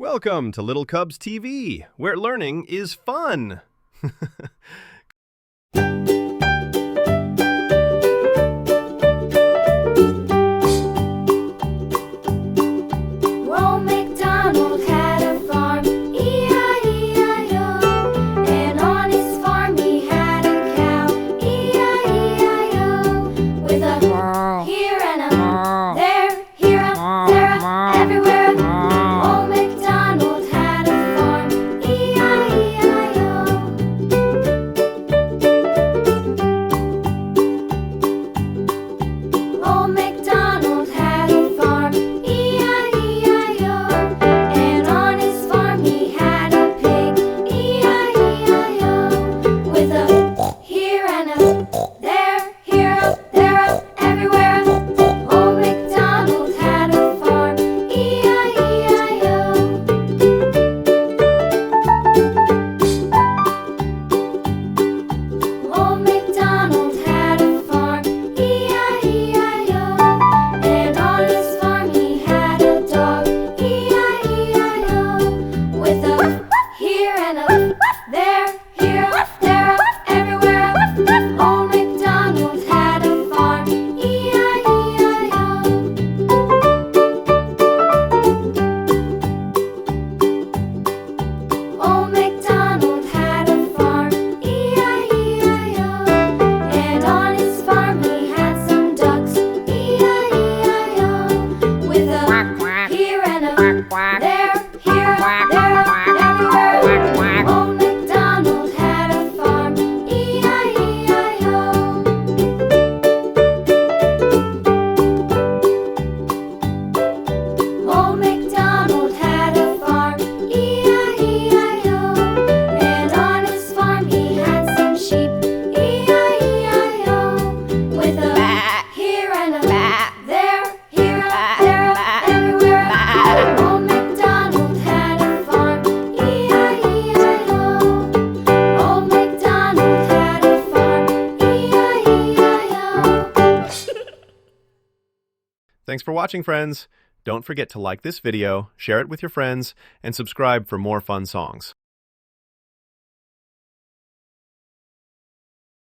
Welcome to Little Cubs TV, where learning is fun. Old MacDonald had a farm, E-I-E-I-O. And on his farm he had a cow, E-I-E-I-O. With a here and a there, here a, there a, everywhere. Old MacDonald had a farm, E-I-E-I-O. Old MacDonald had a farm, E-I-E-I-O. And on his farm he had a pig, E-I-E-I-O. With a here and a there, here a, there a, everywhere. Old MacDonald had a farm, E-I-E-I-O. Old MacDonald had a farm, E-I-E-I-O. And on his farm he had a dog, E-I-E-I-O. With a here and a there, here a, there a, everywhere. Old MacDonald had a farm, E-I-E-I-O. Old MacDonald had a farm, E-I-E-I-O. And on his farm he had some ducks, E-I-E-I-O. With a here and a there, here, there, everywhere. Old MacDonald had a farm, E-I-E-I-O. Old MacDonald had a farm, E-I-E-I-O. And on his farm he had some sheep, E-I-E-I-O. With a here and a there, here, there, everywhere. Old MacDonald had a farm, E-I-E-I-O. Old MacDonald had a farm, E-I-E-I-O. Thanks for watching, friends. Don't forget to like this video, share it with your friends, and subscribe for more fun songs.